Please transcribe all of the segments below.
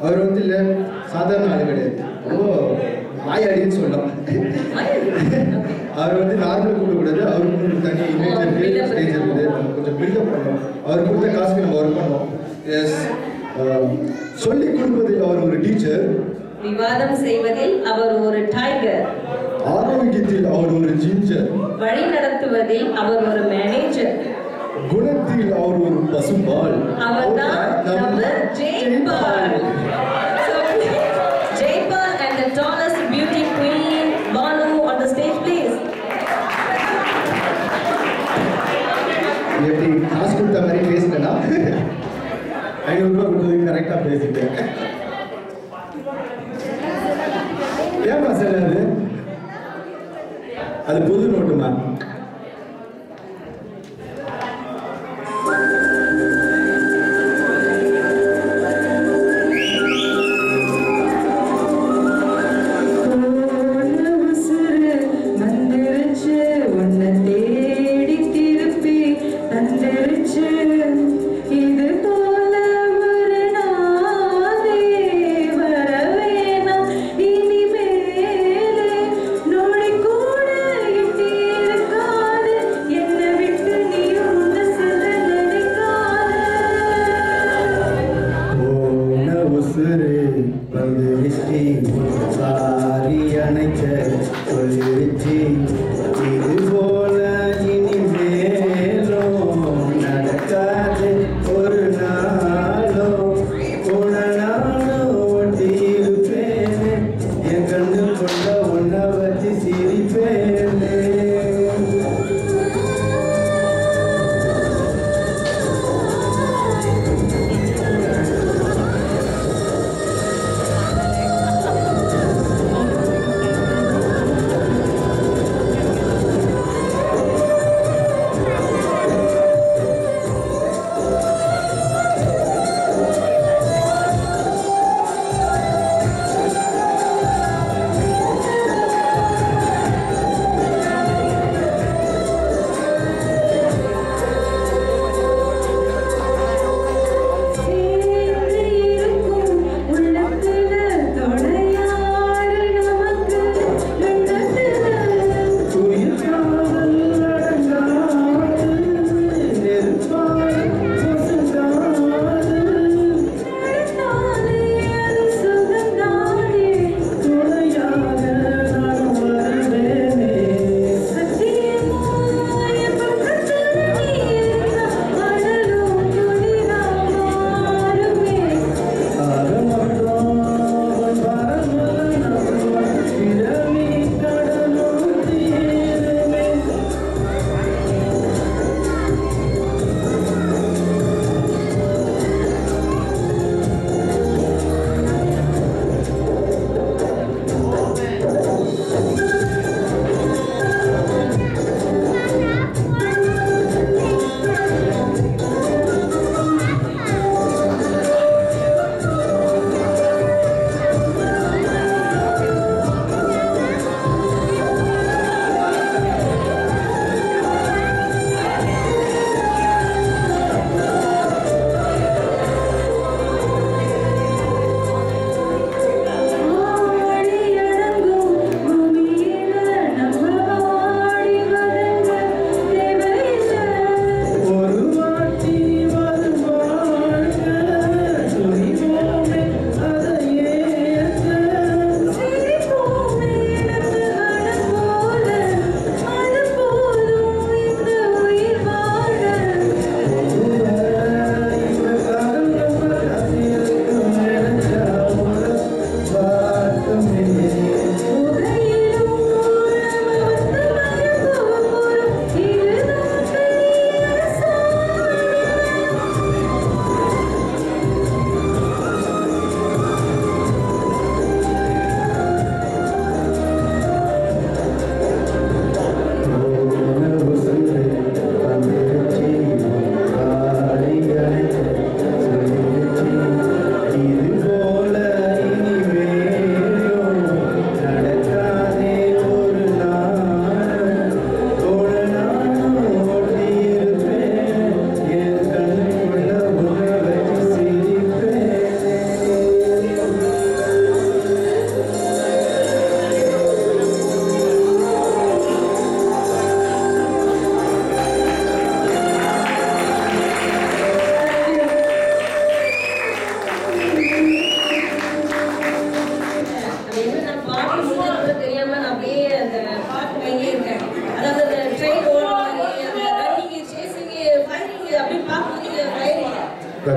அவர் வந்து இல்லை சாதாரண ஆள் கிடையாது. வாயாடின்னு சொல்லலாம். அவர் வந்து நார்மல் கூடக்கூடாது. அவருக்கு தனி இமேஜ் இருக்குது, ஸ்டேஜ் இருக்குது. நம்ம கொஞ்சம் பில்டப் பண்ணோம். அவர் கொடுத்த காசுக்கு நம்ம ஒர்க் பண்ணோம். எஸ், சொல்லிக் கொடுப்பதில் அவர் ஒரு டீச்சர், விவாதம் செய்வதில் அவர் ஒரு டைகர், ஆரோக்கியத்தில் அவர் ஒரு ஜிஞ்சர், வழி நடத்துவதில் அவர் ஒரு மேனேஜர், குணத்தில் அவர் ஒரு பசும்பால். அவர்தான் நம்ம Jaipal. Jaipal and the tallest beauty queen Banu on the stage, please. எப்படி காசு கொடுத்த மாதிரி பேசினா 500 ரூபா கொடுத்தது கரெக்டாக பேசிட்டேன். ஏமா சார் அது புது நோட்டுமா?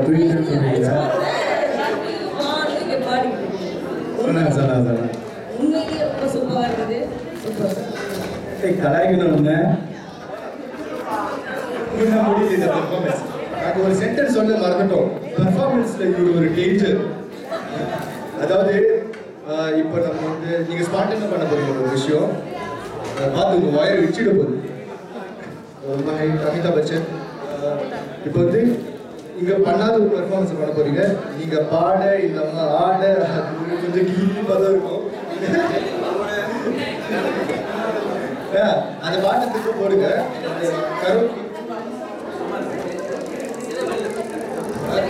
துணின்னு சொன்னீங்க. சொன்னா உண்மையிலேயே ரொம்ப சூப்பரா இருக்குது. கலாய்க்கணும் ஒண்ணு முடியல இந்த பெர்ஃபார்மன்ஸ். நாங்கள் ஒரு சென்டென்ஸ் சொல்ல மறந்துட்டோம். பெர்ஃபார்மன்ஸ்ல இவர் ஒரு டேஞ்சர். அதாவது இப்போ நம்ம வந்து நீங்க ஸ்பான்டேனியஸ் பண்ண போறீங்க ஒரு விஷயம், பார்த்து உங்க வயர் விச்சிட போகுது. அமிதாப் பச்சன் இப்போ வந்து இங்க பண்ணாத ஒரு பெர்ஃபார்மன்ஸ் பண்ண போறீங்க. நீங்க பாட இந்த ஆட கொஞ்சம் கீழா தான் இருக்கும். அந்த பாட்டத்துக்கு போடுங்க. கரோக்கி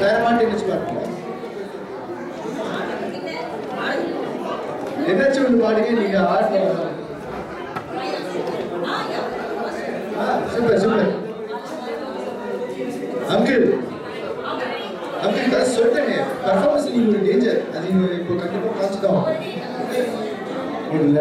வேற பாட்டு என்ன பாட்டுங்க, என்னாச்சும் ஒன்று பாடுங்க. நீங்க ஆடணும். Super super. அங்கிள் அங்கிள் தான் சொல்லிட்டேனே, பர்ஃபார்மன்ஸ் நீங்க ஒரு டேஞ்சர். அது நீங்க இப்போ கண்டிப்பா காமிச்சுதான் போடல.